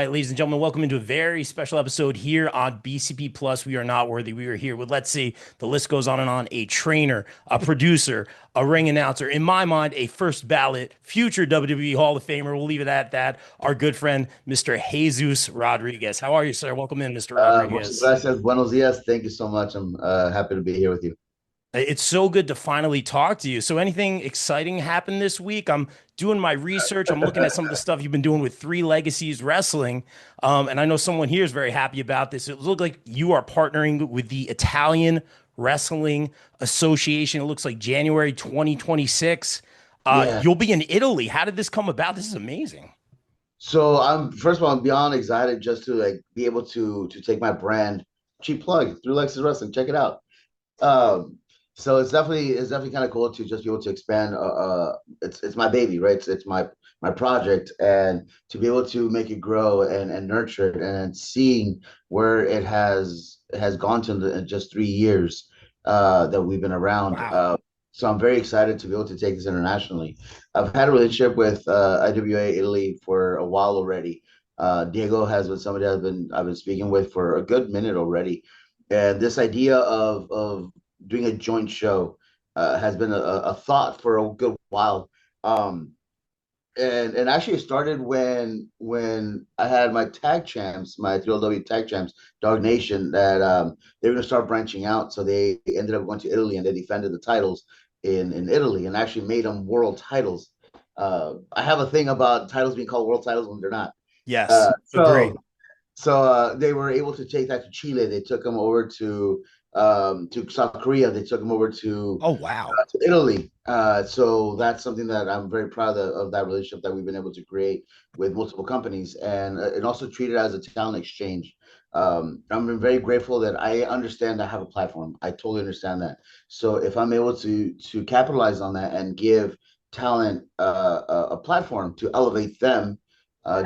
right, ladies and gentlemen, welcome into a very special episode here on BCP Plus. We are not worthy. We are here with, let's see, the list goes on and on. A trainer, a producer, a ring announcer. In my mind, a first ballot future WWE Hall of Famer. We'll leave it at that. Our good friend, Mr. Jesus Rodriguez. How are you, sir? Welcome in, Mr. Muchas Rodriguez. gracias. Buenos dias. Thank you so much. I'm happy to be here with you. It's so good to finally talk to you. So, anything exciting happened this week? I'm doing my research. I'm looking at some of the stuff you've been doing with Three Legacies Wrestling. And I know someone here is very happy about this. It looks like you are partnering with the Italian Wrestling Association. It looks like January 2026. Yeah. You'll be in Italy. How did this come about? This is amazing. So I'm first of all, I'm beyond excited just to like be able to take my brand, cheap plug, through Lexus Wrestling. Check it out. Um, so it's definitely kind of cool to just be able to expand. It's my baby, right? It's my project, and to be able to make it grow and nurture it, and seeing where it has gone to in just 3 years that we've been around. Wow. So I'm very excited to be able to take this internationally. I've had a relationship with IWA Italy for a while already. Diego has been somebody I've been speaking with for a good minute already, and this idea of doing a joint show has been a thought for a good while. Um, and actually it started when I had my tag champs, my 3LW tag champs, Dog Nation, that they were gonna start branching out. So they ended up going to Italy and they defended the titles in Italy and actually made them world titles. I have a thing about titles being called world titles when they're not. Yes. Uh, Agree. so they were able to take that to Chile. They took them over to South Korea. They took them over Oh, wow. to Italy. So that's something that I'm very proud of that relationship that we've been able to create with multiple companies, and also treat it as a talent exchange. I'm very grateful that I understand I have a platform. I totally understand that. So if I'm able to capitalize on that and give talent a platform to elevate them,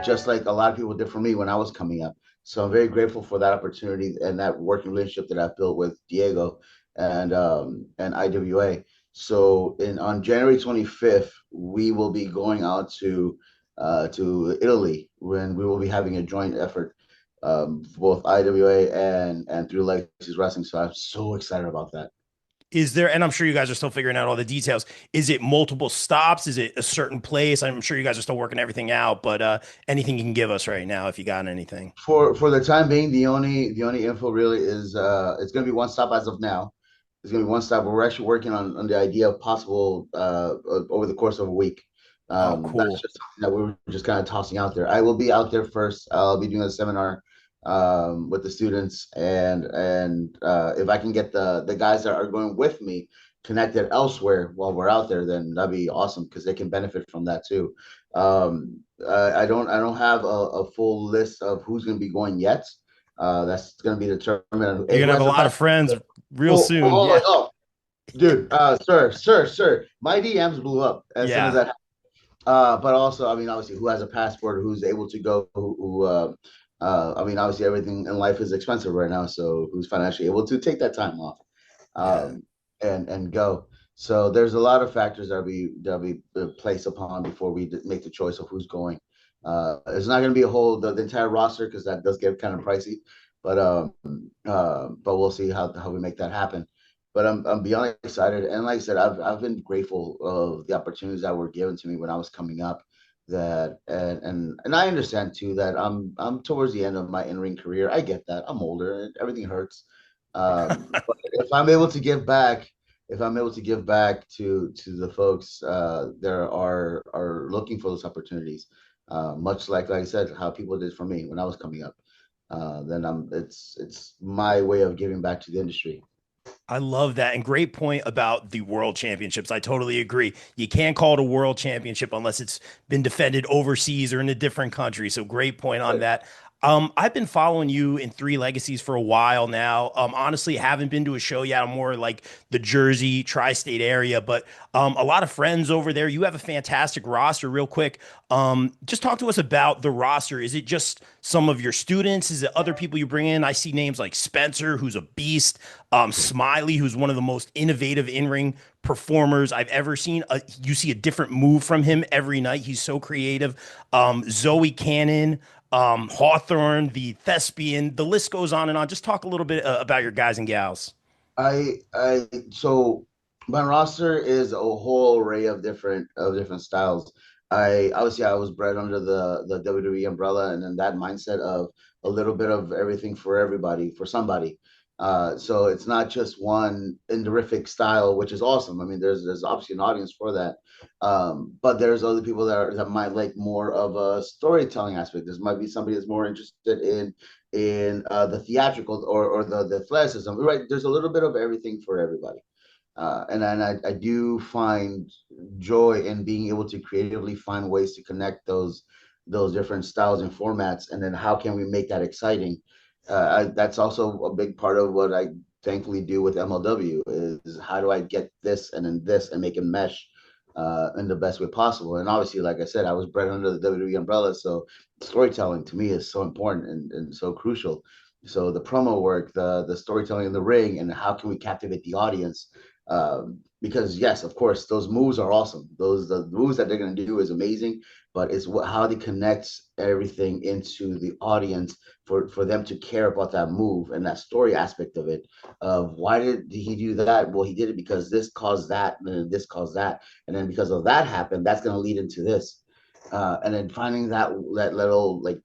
just like a lot of people did for me when I was coming up. So I'm very grateful for that opportunity and that working relationship that I've built with Diego and IWA. So in on January 25th, we will be going out to Italy when we will be having a joint effort, both IWA and Through Legacies Wrestling. So I'm so excited about that. Is there, and I'm sure you guys are still figuring out all the details. Is it multiple stops? Is it a certain place? I'm sure you guys are still working everything out, but anything you can give us right now, if you got anything. For the time being, the only info really is it's going to be one stop as of now. It's going to be one stop. But we're actually working on the idea of possible over the course of a week. Oh, That's cool. just something that we're just kind of tossing out there. I will be out there first. I'll be doing a seminar with the students, and if I can get the guys that are going with me connected elsewhere while we're out there, then that'd be awesome because they can benefit from that too. I don't have a full list of who's going to be going yet. That's going to be determined. You're Who gonna have a has a lot pass? of friends real Oh, oh, soon. oh, Yeah. oh, dude, sir, my DMs blew up as soon as Yeah. that. But also, I mean, obviously, who has a passport, who's able to go, I mean, obviously, everything in life is expensive right now, so who's financially able to take that time off, Yeah. um, and go. So there's a lot of factors that we place upon before we make the choice of who's going. It's not going to be a whole the entire roster because that does get kind of pricey, but we'll see how we make that happen. But I'm beyond excited, and like I said, I've been grateful of the opportunities that were given to me when I was coming up. That and I understand too that I'm towards the end of my in ring career. I get that I'm older and everything hurts. But if I'm able to give back to the folks there are looking for those opportunities, much like I said, how people did for me when I was coming up, then it's my way of giving back to the industry. I love that. And great point about the world championships. I totally agree. You can't call it a world championship unless it's been defended overseas or in a different country. So great point on Right. that. I've been following you in Three Legacies for a while now. Honestly, haven't been to a show yet. I'm more like the Jersey tri-state area, but a lot of friends over there. You have a fantastic roster. Real quick, just talk to us about the roster. Is it just some of your students? Is it other people you bring in? I see names like Spencer, who's a beast. Smiley, who's one of the most innovative in-ring performers I've ever seen. You see a different move from him every night. He's so creative. Zoe Cannon. Hawthorne, the thespian, the list goes on and on. Just talk a little bit about your guys and gals. So my roster is a whole array of different styles. I was bred under the WWE umbrella, and then that mindset of a little bit of everything for everybody, for somebody. So it's not just one indorific style, which is awesome. I mean, there's obviously an audience for that. But there's other people that might like more of a storytelling aspect. There might be somebody that's more interested in the theatrical or the athleticism. Right, there's a little bit of everything for everybody. And I do find joy in being able to creatively find ways to connect those different styles and formats, and then how can we make that exciting? That's also a big part of what I thankfully do with MLW is how do I get this and then this and make it mesh in the best way possible. And obviously, like I said, I was bred under the WWE umbrella, so storytelling to me is so important and so crucial. So the promo work, the storytelling in the ring, and how can we captivate the audience? Because yes, of course, those moves are awesome. The moves that they're going to do is amazing, but it's how they connect everything into the audience for them to care about that move and that story aspect of it. Of why did he do that? Well, he did it because this caused that, and then this caused that, and then because of that happened, that's going to lead into this. And then finding that little like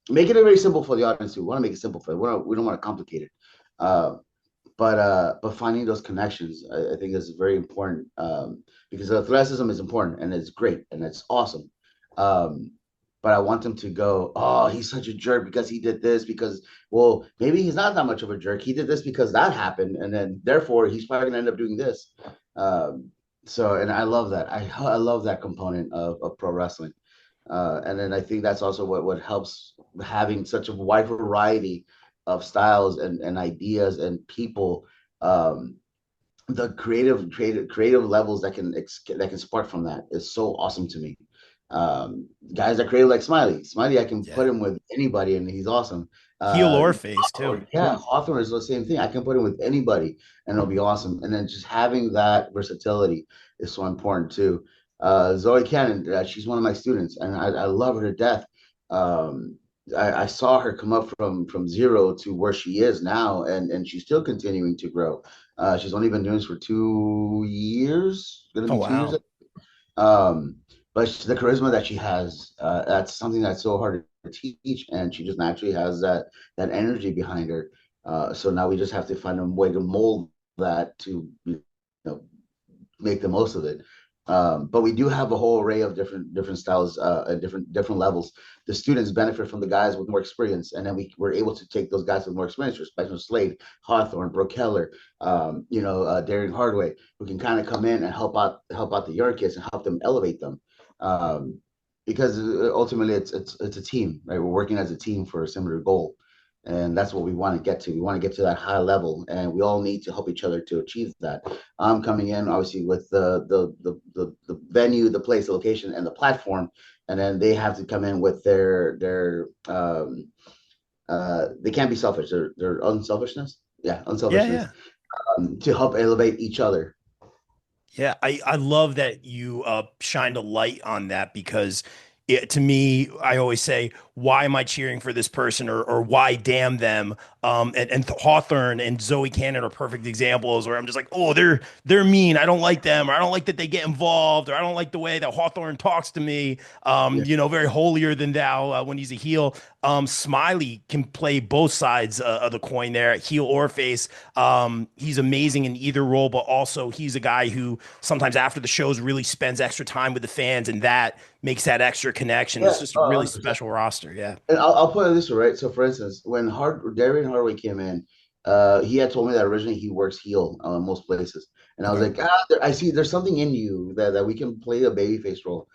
making it very simple for the audience too. We want to make it simple for them. We don't want to complicate it. Uh, but finding those connections, I think is very important because athleticism is important and it's great and it's awesome. Um, but I want them to go, oh, he's such a jerk because he did this because, well, maybe he's not that much of a jerk. He did this because that happened, and then therefore he's probably gonna end up doing this. Um, so, and I love that. I love that component of pro wrestling. And then I think that's also what helps having such a wide variety of styles and ideas and people. Um, the creative levels that can spark from that is so awesome to me. Guys that create like Smiley, I can put Yeah. him with anybody and he's awesome. Heel uh or face too. yeah, Hawthorne is the same thing. I can put him with anybody and it'll be awesome. And then just having that versatility is so important too. Zoe Cannon, she's one of my students and I love her to death. um I saw her come up from zero to where she is now, and she's still continuing to grow. She's only been doing this for 2 years, gonna Oh be 2 years. wow. Um, but the charisma that she has, that's something that's so hard to teach, and she just naturally has that energy behind her. So now we just have to find a way to mold that to know make the most of it. But we do have a whole array of different styles and different levels. The students benefit from the guys with more experience, and then we're able to take those guys with more experience, Spencer Slade, Hawthorne, Brooke Keller, Darian Hardaway, who can kind of come in and help out the young kids and help them elevate them. Um, because ultimately it's a team, right? We're working as a team for a similar goal. And that's what we want to get to. We want to get to that high level, and we all need to help each other to achieve that. I'm coming in obviously with the venue, the place, the location, and the platform, and then they have to come in with they can't be selfish. Their unselfishness, yeah, Yeah, unselfishness, yeah. to help elevate each other. Yeah, I love that you shined a light on that because to me, I always say, why am I cheering for this person or why damn them? And Hawthorne and Zoe Cannon are perfect examples where I'm just like, oh, they're mean. I don't like them, or I don't like that they get involved, or I don't like the way that Hawthorne talks to me. Yeah, Very holier than thou when he's a heel. Smiley can play both sides of the coin there, heel or face. He's amazing in either role, but also he's a guy who sometimes after the shows really spends extra time with the fans, and that makes that extra connection. It's yeah, just a really 100%. special roster. Yeah. And I'll put it this way, right? So, for instance, when Darian Hardaway came in, he had told me that originally he works heel most places, and I was Okay. like, I see there's something in you that we can play a babyface role,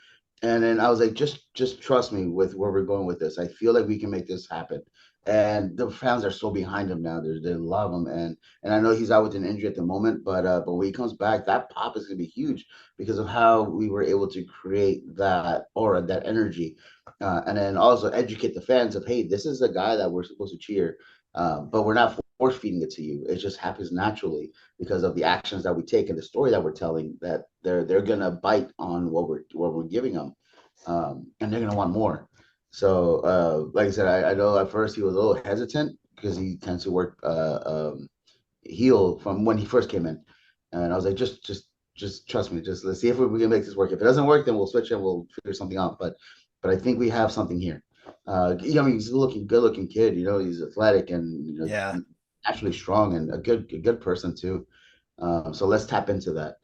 and then I was like, just trust me with where we're going with this. I feel like we can make this happen, and the fans are so behind him now. They love him, and I know he's out with an injury at the moment, but when he comes back, that pop is gonna be huge because of how we were able to create that aura, that energy, and then also educate the fans of, hey, this is a guy that we're supposed to cheer, but we're not force feeding it to you. It just happens naturally because of the actions that we take and the story that we're telling. That they're gonna bite on what we're giving them, and they're gonna want more. So, like I said, I know at first he was a little hesitant because he tends to work heel from when he first came in, and I was like, just trust me, just let's see if we can make this work. If it doesn't work, then we'll switch and we'll figure something out. But I think we have something here. I mean, he's a good looking kid. He's athletic and Yeah. naturally strong and a good person too. So let's tap into that,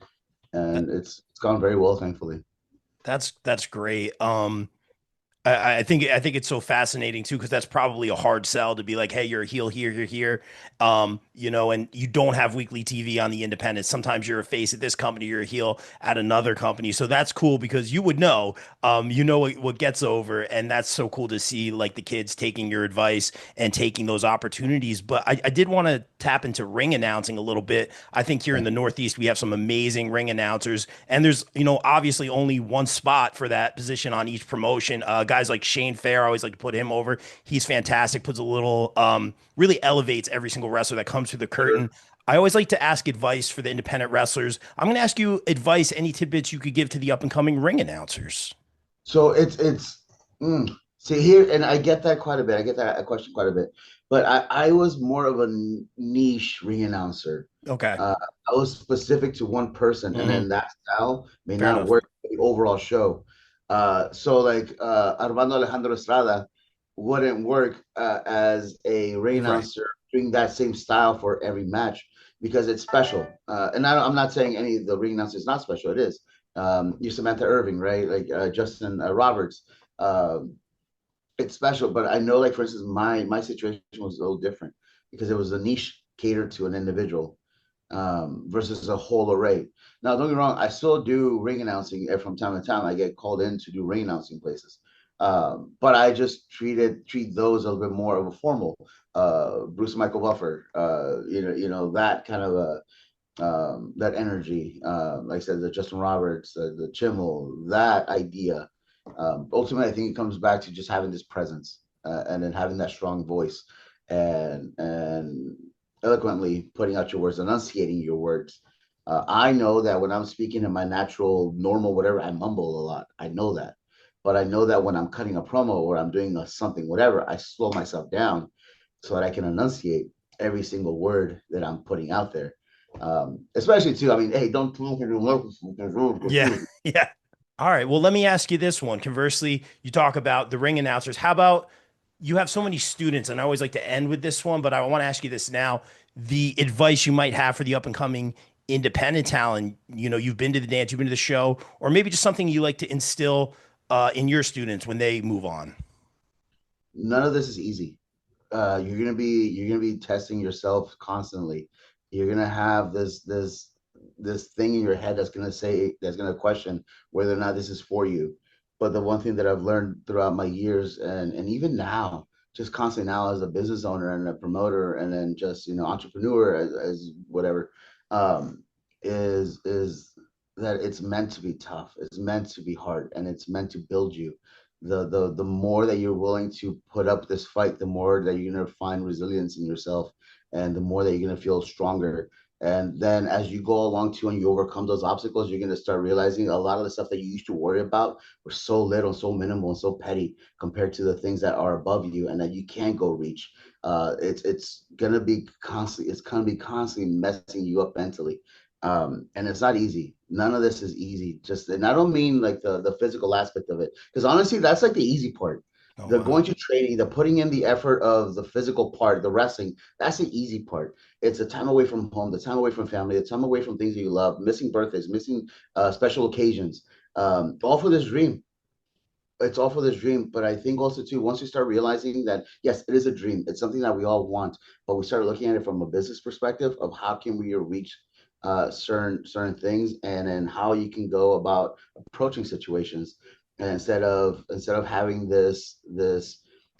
and it's gone very well, thankfully. That's great. I think it's so fascinating too because that's probably a hard sell to be like, hey, you're a heel here, you're here, and you don't have weekly TV on the independents. Sometimes you're a face at this company, you're a heel at another company. So that's cool because you would know, what gets over, and that's so cool to see like the kids taking your advice and taking those opportunities. But I did want to tap into ring announcing a little bit. I think here in the Northeast we have some amazing ring announcers, and there's obviously only one spot for that position on each promotion. Guys like Shane Fair, I always like to put him over. He's fantastic. Puts a little, really elevates every single wrestler that comes through the curtain. I always like to ask advice for the independent wrestlers. I'm going to ask you advice, any tidbits you could give to the up and coming ring announcers. So it's see here, and I get that quite a bit. I get that question quite a bit, but I was more of a niche ring announcer. Okay. Uh, I was specific to one person, and Hmm. then that style may Fair not enough. work for the overall show. So like Armando Alejandro Estrada wouldn't work as a ring You're right. announcer doing that same style for every match because it's special. And I'm not saying any of the ring announcers is not special. It is. You Samantha Irving, right? Like Justin Roberts. Um, it's special, but I know, like for instance, my situation was a little different because it was a niche catered to an individual versus a whole array. Now, don't get me wrong, I still do ring announcing from time to time. I get called in to do ring announcing places, but I just treat those a little bit more of a formal. Bruce Michael Buffer, that kind of a that energy. Like I said, the Justin Roberts, the Chimmel, that idea. Ultimately, I think it comes back to just having this presence and then having that strong voice and eloquently putting out your words, enunciating your words. I know that when I'm speaking in my natural, normal, whatever, I mumble a lot. I know that. But I know that when I'm cutting a promo or I'm doing something, whatever, I slow myself down so that I can enunciate every single word that I'm putting out there. Especially too, I mean, hey, don't talk to Yeah. the Yeah. All right. Well, let me ask you this one. Conversely, you talk about the ring announcers. How about you have so many students, and I always like to end with this one, but I want to ask you this now. The advice you might have for the up and coming independent talent. You've been to the dance, you've been to the show, or maybe just something you like to instill in your students when they move on. None of this is easy. You're gonna be testing yourself constantly. You're gonna have this thing in your head that's gonna question whether or not this is for you. But the one thing that I've learned throughout my years and even now, just constantly now as a business owner and a promoter and then just entrepreneur as whatever, is that it's meant to be tough. It's meant to be hard and it's meant to build you. The more that you're willing to put up this fight, the more that you're gonna find resilience in yourself, and the more that you're gonna feel stronger. And then as you go along too, and you overcome those obstacles, you're gonna start realizing a lot of the stuff that you used to worry about were so little, so minimal, and so petty compared to the things that are above you and that you can go reach. It's gonna be constantly. It's gonna be constantly messing you up mentally, and it's not easy. None of this is easy. Just, and I don't mean like the physical aspect of it, because honestly, that's like the easy part. Oh, The wow. going to training, the putting in the effort of the physical part, the wrestling, that's the easy part. It's the time away from home, the time away from family, the time away from things that you love, missing birthdays, missing special occasions, all for this dream. It's all for this dream. But I think also too, once you start realizing that yes, it is a dream, it's something that we all want, but we start looking at it from a business perspective of how can we reach certain things, and then how you can go about approaching situations, and instead of having this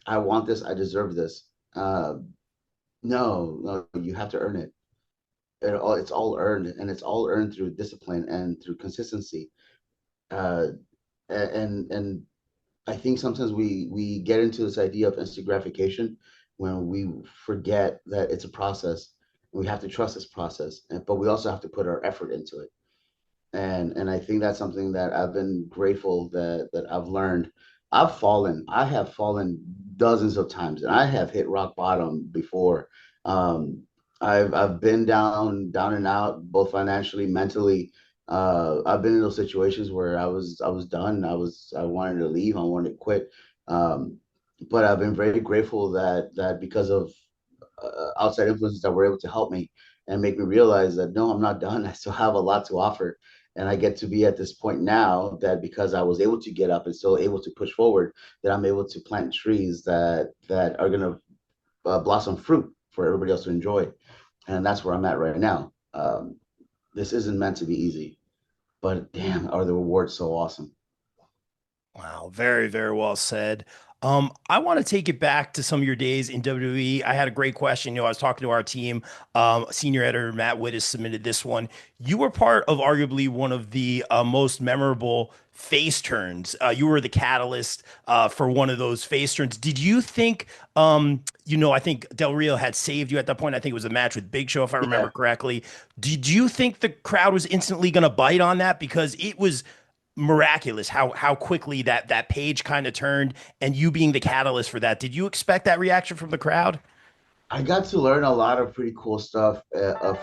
I want this, I deserve this. No, you have to earn it. It's all earned, and it's all earned through discipline and through consistency. uh, and I think sometimes we get into this idea of instant gratification when we forget that it's a process. We have to trust this process, but we also have to put our effort into it. And I think that's something that I've been grateful that I've learned. I've fallen. I have fallen dozens of times, and I have hit rock bottom before. Um, I've been down and out, both financially, mentally. I've been in those situations where I was done. I wanted to leave. I wanted to quit. Um, but I've been very grateful that because of outside influences that were able to help me and make me realize that no, I'm not done. I still have a lot to offer. And I get to be at this point now that because I was able to get up and still able to push forward, that I'm able to plant trees that are going to blossom fruit for everybody else to enjoy. And that's where I'm at right now. This isn't meant to be easy, but damn, are the rewards so awesome. Wow, very, very well said. I want to take it back to some of your days in WWE. I had a great question. I was talking to our team. Senior editor Matt Witt has submitted this one. You were part of arguably one of the most memorable face turns. You were the catalyst for one of those face turns. Did you think, I think Del Rio had saved you at that point. I think it was a match with Big Show, if I remember Yeah, correctly. Did you think the crowd was instantly going to bite on that? Because it was miraculous how quickly that page kind of turned, and you being the catalyst for that. Did you expect that reaction from the crowd? I got to learn a lot of pretty cool stuff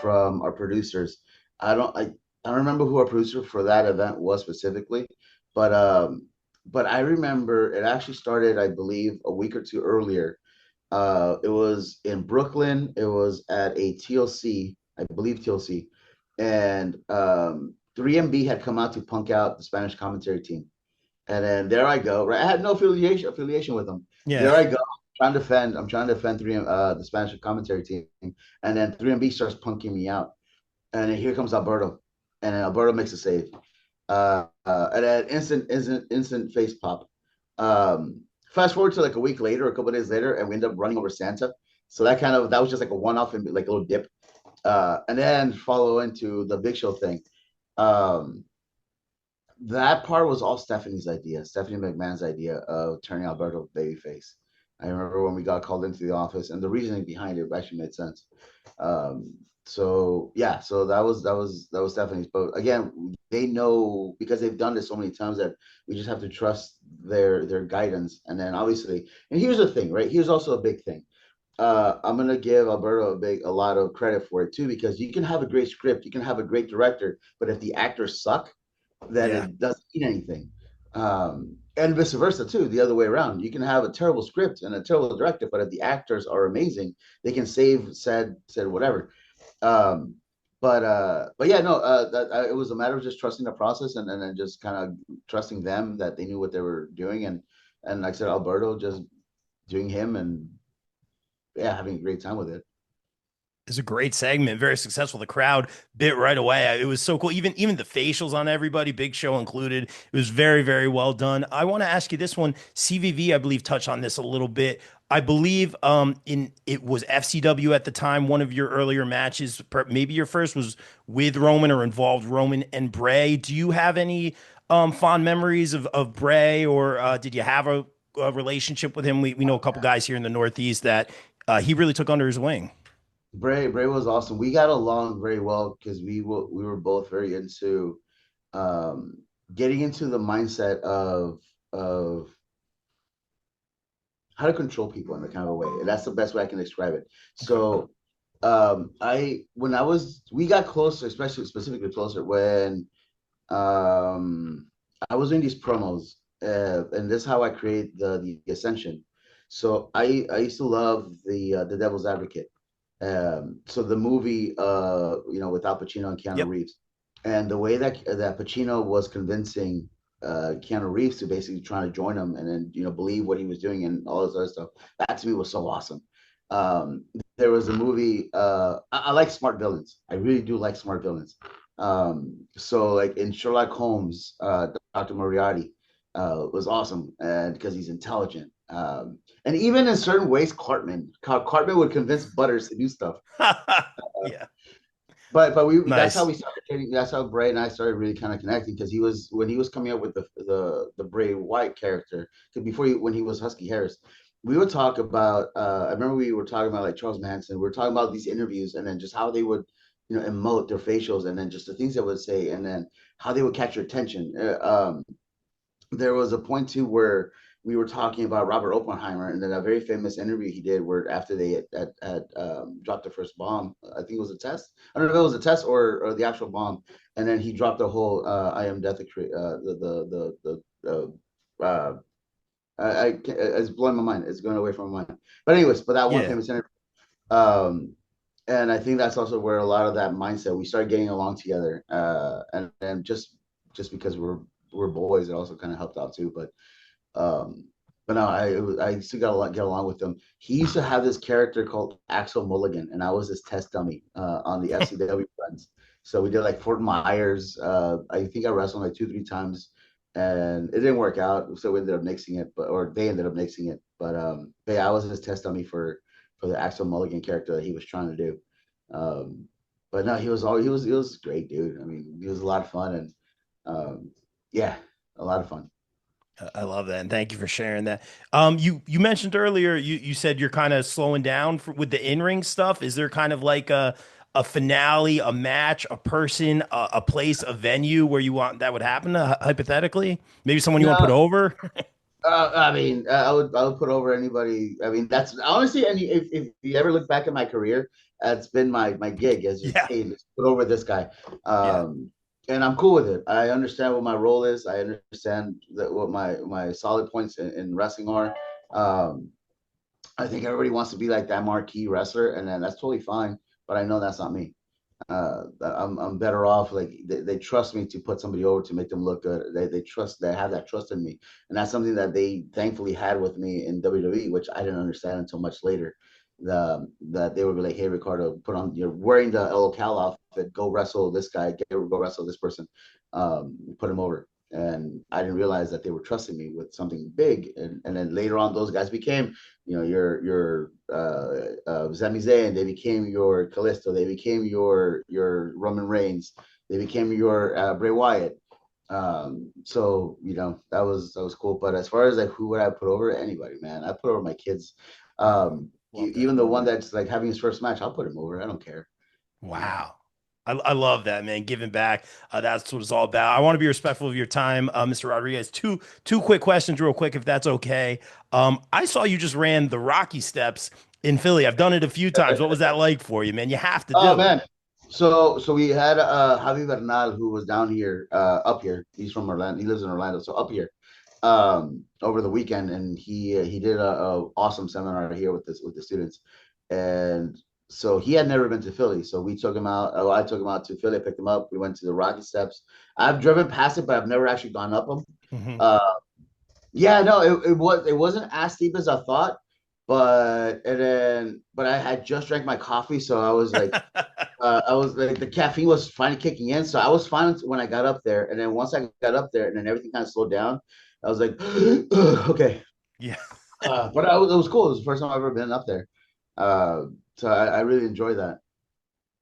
from our producers. I don't I, I don't remember who our producer for that event was specifically, but um but I remember it actually started, I believe, a week or two earlier. It was in Brooklyn. It was at a TLC, I believe TLC, and 3MB had come out to punk out the Spanish commentary team. And then there I go. Right, I had no affiliation with them. Yeah. There I go. I'm trying to defend the Spanish commentary team, and then 3MB starts punking me out. And then here comes Alberto, and then Alberto makes a save. And then instant face pop. Fast forward to like a week later, a couple of days later, and we end up running over Santa. So that was just like a one off and like a little dip. And then follow into the Big Show thing. Um, that part was all Stephanie's idea, Stephanie McMahon's idea of turning Alberto babyface. I remember when we got called into the office, and the reasoning behind it actually made sense. So yeah, so that was Stephanie's. But again, they know because they've done this so many times that we just have to trust their guidance. And then obviously, and here's the thing, right? Here's also a big thing. I'm gonna give Alberto a lot of credit for it too, because you can have a great script, you can have a great director, but if the actors suck, then Yeah. it doesn't mean anything. And vice versa too, the other way around. You can have a terrible script and a terrible director, but if the actors are amazing, they can save said whatever. Um, but yeah, no, it was a matter of just trusting the process and then just kind of trusting them that they knew what they were doing, and like I said, Alberto just doing him and yeah, having a great time with it. It's a great segment, very successful. The crowd bit right away. It was so cool. Even the facials on everybody, Big Show included. It was very, very well done. I want to ask you this one. CVV, I believe, touched on this a little bit. I believe in it was FCW at the time. One of your earlier matches, maybe your first, was with Roman or involved Roman and Bray. Do you have any fond memories of Bray, or did you have a relationship with him? We know a couple guys here in the Northeast that he really took under his wing. Bray was awesome. We got along very well because we were both very into um, getting into the mindset of how to control people in a kind of a way. And that's the best way I can describe it. Okay. So I when I was we got closer, especially specifically closer when um I was doing these promos, and this is how I create the Ascension. So I used to love the Devil's Advocate. So the movie, with Al Pacino and Keanu Yep. Reeves, and the way that Pacino was convincing Keanu Reeves to basically trying to join him, and then believe what he was doing and all this other stuff. That to me was so awesome. Um, there was a movie. I like smart villains. I really do like smart villains. So like in Sherlock Holmes, Dr. Moriarty was awesome, and because he's intelligent. And even in certain ways, Cartman would convince Butters to do stuff. Yeah. But that's how Nice. we started dating. That's how Bray and I started really kind of connecting, because he was when he was coming up with the Bray Wyatt character. Because when he was Husky Harris, we would talk about. I remember we were talking about like Charles Manson. We were talking about these interviews and then just how they would emote their facials, and then just the things they would say, and then how they would catch your attention. There was a point too where we were talking about Robert Oppenheimer, and then a very famous interview he did where after they had dropped the first bomb, I think it was a test. I don't know if it was a test or the actual bomb, and then he dropped the whole "I am death," uh, it's blowing my mind. It's going away from my mind. But anyways, but that one Yeah. famous interview. Um, and I think that's also where a lot of that mindset we started getting along together, and just because we're boys, it also kind of helped out too. Um, but no, I used to get along with him. He used to have this character called Axel Mulligan, and I was his test dummy on the FCW friends. So we did like Fort Myers. I think I wrestled like 2, 3 times, and it didn't work out. So we ended up nixing it, or they ended up nixing it. But yeah, I was his test dummy for the Axel Mulligan character that he was trying to do. Um, but no, he was great, dude. I mean, he was a lot of fun, and yeah, a lot of fun. I love that, and thank you for sharing that. You mentioned earlier you said you're kind of slowing down with the in-ring stuff. Is there kind of like a finale, a match, a person, a place, a venue where you want that would happen hypothetically? Maybe someone you want to put No, over? I mean, I would put over anybody. I mean, that's honestly, and if you ever look back at my career, that's been my gig is just Yeah, hey, let's put over this guy, yeah. and I'm cool with it. I understand what my role is. I understand that what my solid points in wrestling are. Um, I think everybody wants to be like that marquee wrestler, and then that's totally fine. But I know that's not me. I'm better off like they trust me to put somebody over to make them look good. They have that trust in me, and that's something that they thankfully had with me in WWE, which I didn't understand until much later. That they would be like, "Hey, Ricardo, put on you're wearing the El Cal outfit. Go wrestle this guy. Go wrestle this person. Put him over." And I didn't realize that they were trusting me with something big. And then later on, those guys became your Sami Zayn, they became your Callisto, they became your Roman Reigns, they became your Bray Wyatt. So that was cool. But as far as like who would I put over, anybody, man, I put over my kids. Love that. Even the one that's like having his first match, I'll put him over. I don't care. You know. Wow. I love that, man. Giving back. That's what it's all about. I want to be respectful of your time, Mr. Rodriguez. Two quick questions, real quick, if that's okay. I saw you just ran the Rocky Steps in Philly. I've done it a few times. What was that like for you, man? You have to Oh do it. man. So we had Javi Bernal who was down here, up here. He's from Orlando. He lives in Orlando, so up here, over the weekend, and he did a awesome seminar here with the students, and so he had never been to Philly. So we took him out. Oh, I took him out to Philly, picked him up. We went to the Rocky Steps. I've driven past it, but I've never actually gone up them. Mhm. Uh, yeah, no, it wasn't as steep as I thought, but I had just drank my coffee, so I was like the caffeine was finally kicking in, so I was fine when I got up there, and then once I got up there, and then everything kind of slowed down, I was like, okay, Yeah. but it was cool. It was the first time I've ever been up there, uh, so I really enjoyed that.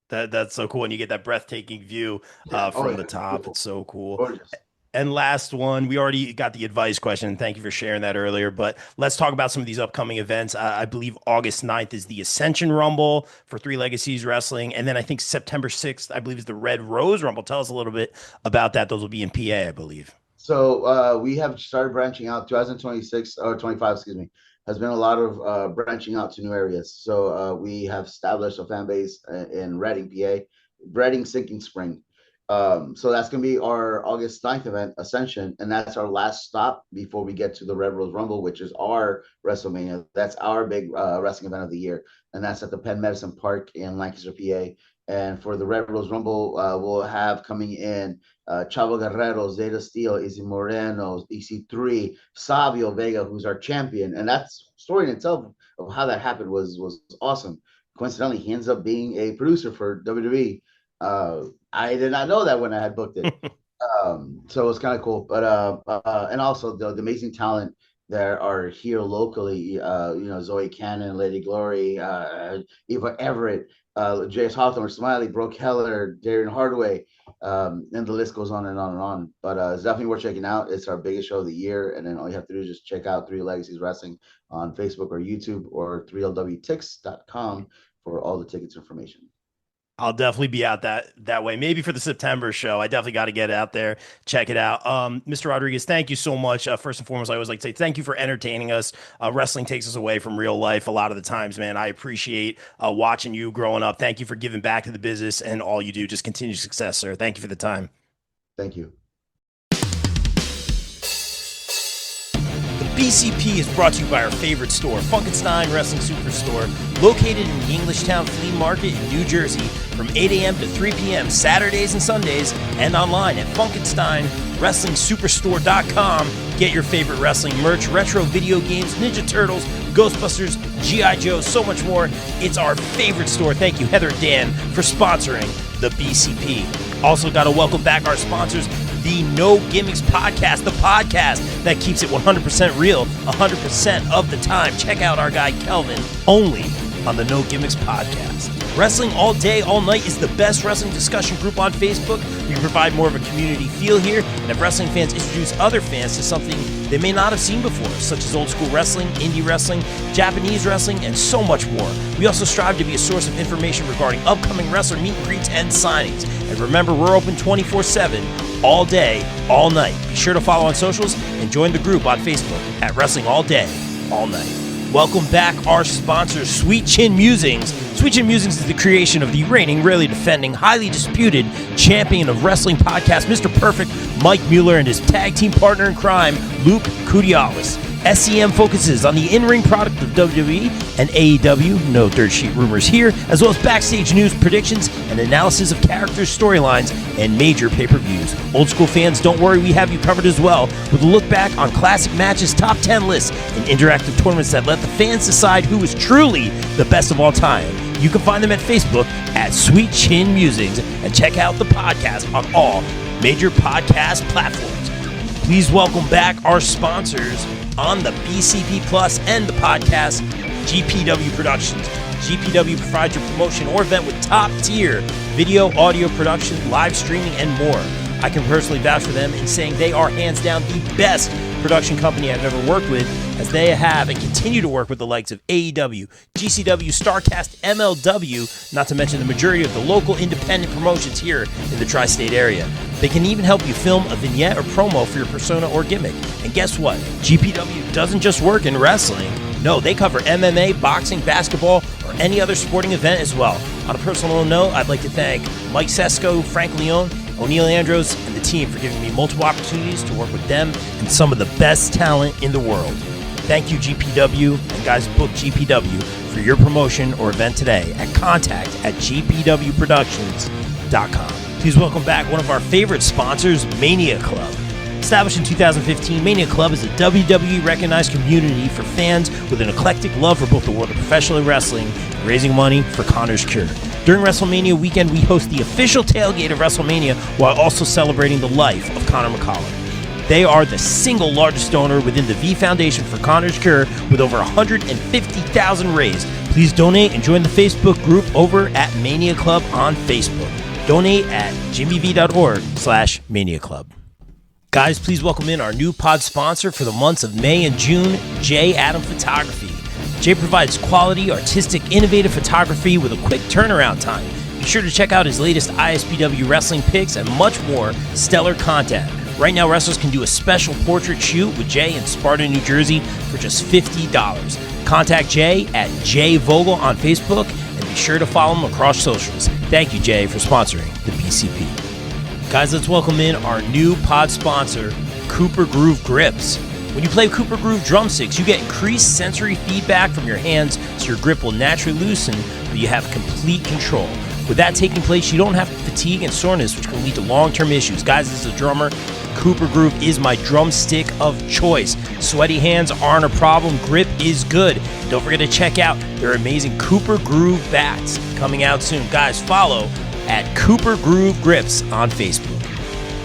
That's so cool. And you get that breathtaking view Yeah. Oh from yeah, the top. beautiful, It's so cool. gorgeous. And last one, we already got the advice question. Thank you for sharing that earlier. But let's talk about some of these upcoming events. I believe August 9th is the Ascension Rumble for Three Legacies Wrestling. And then I think September 6th, I believe, is the Red Rose Rumble. Tell us a little bit about that. Those will be in PA, I believe. So we have started branching out. 2026 or 25, excuse me, has been a lot of branching out to new areas. So we have established a fan base in Reading, PA, Reading Sinking Spring. So that's going to be our August 9th event, Ascension, and that's our last stop before we get to the Red Rose Rumble, which is our WrestleMania. That's our big wrestling event of the year, and that's at the Penn Medicine Park in Lancaster, PA. And for the Red Rose Rumble, we'll have coming in Chavo Guerrero, Zeta Steel, Izzy Moreno, EC3, Savio Vega, who's our champion. And that story in itself of how that happened was awesome. Coincidentally, he ends up being a producer for WWE. I did not know that when I had booked it. So it was kind of cool. And also the amazing talent that are here locally, Zoe Cannon, Lady Glory, Eva Everett, Jace Hawthorne, Smiley, Brooke Heller, Darian Hardaway, and the list goes on and on and on. But it's definitely worth checking out. It's our biggest show of the year. And then all you have to do is just check out Three Legacies Wrestling on Facebook or YouTube or 3lwtix.com for all the tickets information. I'll definitely be out that way. Maybe for the September show. I definitely got to get out there, check it out. Mr. Rodriguez, thank you so much. First and foremost, I always like to say thank you for entertaining us. Wrestling takes us away from real life a lot of the times, man. I appreciate watching you growing up. Thank you for giving back to the business and all you do. Just continued success, sir. Thank you for the time. Thank you. BCP is brought to you by our favorite store, Funkenstein Wrestling Superstore, located in the Englishtown Flea Market in New Jersey from 8 a.m. to 3 p.m. Saturdays and Sundays, and online at FunkensteinWrestlingSuperstore.com. Get your favorite wrestling merch, retro video games, Ninja Turtles, Ghostbusters, G.I. Joe, so much more. It's our favorite store. Thank you, Heather and Dan, for sponsoring the BCP. Also got to welcome back our sponsors, the No Gimmicks Podcast, the podcast that keeps it 100% real 100% of the time. Check out our guy Kelvin, only on the No Gimmicks Podcast. Wrestling All Day, All Night is the best wrestling discussion group on Facebook. We provide more of a community feel here, and have wrestling fans introduce other fans to something they may not have seen before, such as old school wrestling, indie wrestling, Japanese wrestling, and so much more. We also strive to be a source of information regarding upcoming wrestler meet and greets and signings. And remember, we're open 24/7, all day, all night. Be sure to follow on socials and join the group on Facebook at Wrestling All Day, All Night. Welcome back our sponsor, Sweet Chin Musings. Sweet Chin Musings is the creation of the reigning, rarely defending, highly disputed champion of wrestling podcast, Mr. Perfect, Mike Mueller, and his tag team partner in crime, Luke Kudialis. SCM focuses on the in-ring product of WWE and AEW, no dirt sheet rumors here, as well as backstage news, predictions, and analysis of characters, storylines, and major pay-per-views. Old school fans, don't worry, we have you covered as well, with a look back on classic matches, top 10 lists, and interactive tournaments that let the fans decide who is truly the best of all time. You can find them at Facebook at Sweet Chin Musings, and check out the podcast on all major podcast platforms. Please welcome back our sponsors on the BCP Plus and the podcast, GPW Productions. GPW provides your promotion or event with top-tier video, audio production, live streaming, and more. I can personally vouch for them in saying they are hands down the best production company I've ever worked with, as they have and continue to work with the likes of AEW, GCW, StarCast, MLW, not to mention the majority of the local independent promotions here in the tri-state area. They can even help you film a vignette or promo for your persona or gimmick. And guess what? GPW doesn't just work in wrestling. No, they cover MMA, boxing, basketball, or any other sporting event as well. On a personal note, I'd like to thank Mike Sesko, Frank Leone, O'Neil Andros, and the team for giving me multiple opportunities to work with them and some of the best talent in the world. Thank you, GPW, and guys, book GPW for your promotion or event today at contact@gpwproductions.com. Please welcome back one of our favorite sponsors, Mania Club. Established in 2015, Mania Club is a WWE-recognized community for fans with an eclectic love for both the world of professional wrestling and raising money for Connor's Cure. During WrestleMania weekend, we host the official tailgate of WrestleMania while also celebrating the life of Connor McCollum. They are the single largest donor within the V Foundation for Connor's Cure, with over $150,000 raised. Please donate and join the Facebook group over at Mania Club on Facebook. Donate at jimmyv.org/Mania Club. Guys, please welcome in our new pod sponsor for the months of May and June, J. Adam Photography. Jay provides quality, artistic, innovative photography with a quick turnaround time. Be sure to check out his latest ISPW wrestling pics and much more stellar content. Right now, wrestlers can do a special portrait shoot with Jay in Sparta, New Jersey for just $50. Contact Jay at Jay Vogel on Facebook and be sure to follow him across socials. Thank you, Jay, for sponsoring the BCP. Guys, let's welcome in our new pod sponsor, Cooper Groove Grips. When you play Cooper Groove drumsticks, you get increased sensory feedback from your hands, so your grip will naturally loosen, but you have complete control. With that taking place, you don't have fatigue and soreness, which can lead to long-term issues. Guys, as a drummer, Cooper Groove is my drumstick of choice. Sweaty hands aren't a problem. Grip is good. Don't forget to check out their amazing Cooper Groove bats coming out soon. Guys, follow at Cooper Groove Grips on Facebook.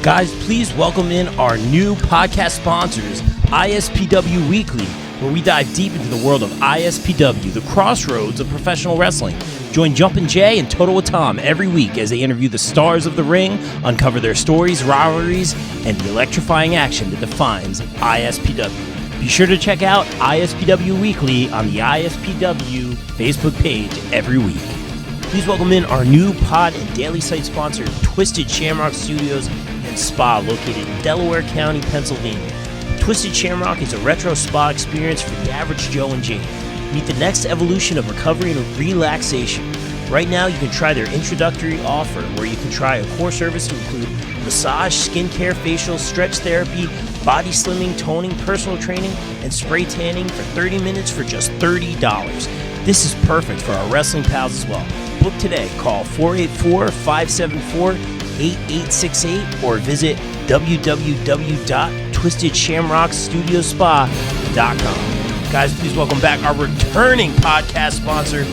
Guys, please welcome in our new podcast sponsors, ISPW Weekly, where we dive deep into the world of ISPW, the crossroads of professional wrestling. Join Jumpin' Jay and Total with Tom every week as they interview the stars of the ring, uncover their stories, rivalries, and the electrifying action that defines ISPW. Be sure to check out ISPW Weekly on the ISPW Facebook page every week. Please welcome in our new pod and daily site sponsor, Twisted Shamrock Studios and Spa, located in Delaware County, Pennsylvania. Twisted Shamrock is a retro spa experience for the average Joe and Jane. Meet the next evolution of recovery and relaxation. Right now, you can try their introductory offer, where you can try a core service to include massage, skincare, facial, stretch therapy, body slimming, toning, personal training, and spray tanning for 30 minutes for just $30. This is perfect for our wrestling pals as well. Book today. Call 484-574-8868 or visit www.twistedshamrockstudiospa.com. Guys, please welcome back our returning podcast sponsor,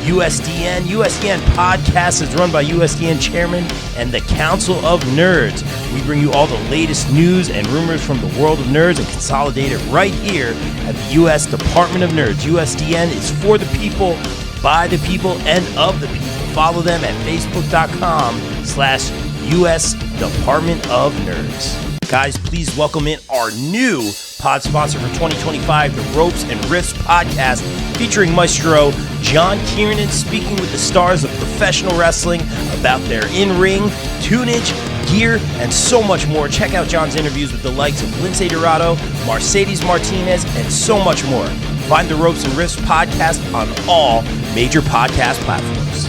USDN. USDN podcast is run by USDN Chairman and the Council of Nerds. We bring you all the latest news and rumors from the world of nerds and consolidate it right here at the U.S. Department of Nerds. USDN is for the people, by the people, and of the people. Follow them at facebook.com/US Department of Nerds. Guys, please welcome in our new pod sponsor for 2025, the Ropes and Riffs podcast, featuring Maestro John Kiernan, speaking with the stars of professional wrestling about their in-ring, tunage, gear, and so much more. Check out John's interviews with the likes of Lince Dorado, Mercedes Martinez, and so much more. Find the Ropes and Riffs podcast on all major podcast platforms.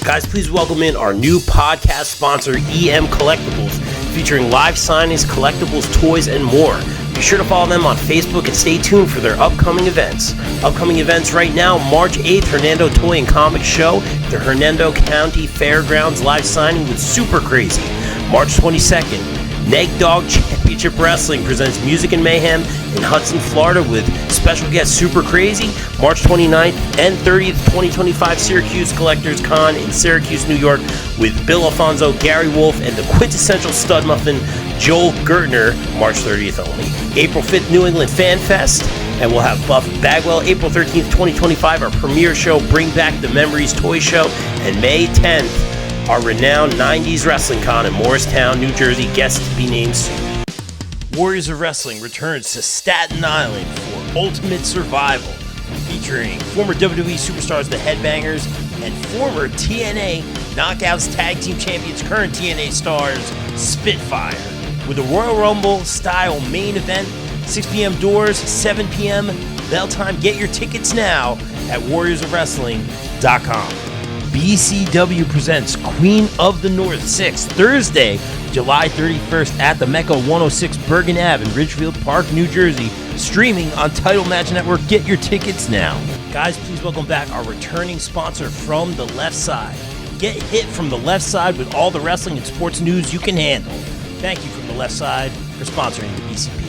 Guys, please welcome in our new podcast sponsor, EM Collectibles, featuring live signings, collectibles, toys, and more. Be sure to follow them on Facebook and stay tuned for their upcoming events. Upcoming events right now, March 8th, Hernando Toy and Comic Show, the Hernando County Fairgrounds live signing with Super Crazy. March 22nd, Neg Dog Championship Wrestling presents Music and Mayhem in Hudson, Florida with special guest Super Crazy. March 29th and 30th, 2025 Syracuse Collectors Con in Syracuse, New York with Bill Alfonso, Gary Wolf, and the quintessential stud muffin Joel Gertner, March 30th only. April 5th, New England Fan Fest, and we'll have Buff Bagwell. April 13th, 2025, our premiere show, Bring Back the Memories Toy Show, and May 10th, our renowned 90s Wrestling Con in Morristown, New Jersey, guests to be named soon. Warriors of Wrestling returns to Staten Island for Ultimate Survival, featuring former WWE Superstars, the Headbangers, and former TNA Knockouts Tag Team Champions, current TNA stars, Spitfire, with a Royal Rumble-style main event, 6 p.m. doors, 7 p.m. bell time. Get your tickets now at warriorsofwrestling.com. BCW presents Queen of the North 6, Thursday, July 31st at the Mecca 106 Bergen Ave in Ridgefield Park, New Jersey, streaming on Title Match Network. Get your tickets now. Guys, please welcome back our returning sponsor from the left side. Get hit from the left side with all the wrestling and sports news you can handle. Thank you from the left side for sponsoring the BCP